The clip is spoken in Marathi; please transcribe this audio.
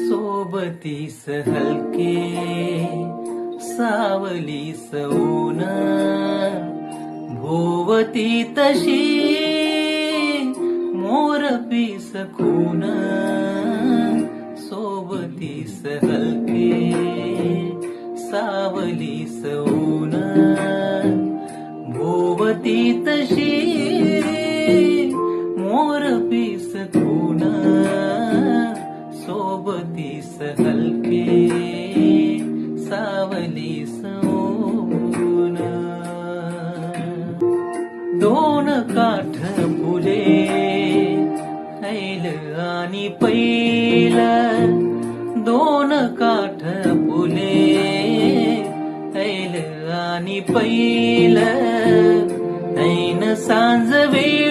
सोबतीस हलके सावलीस ऊन भोवती तशी मोरपीस खून सोबतीस हलके सावलीस ऊन भोवती तशी मोरपीस खून सोबतीस हलके सावलीस ऊन दोन काठ फुले ऐल आणि पैल दोन काठ फुले ऐल आणि पैल ऐन सांज वेळ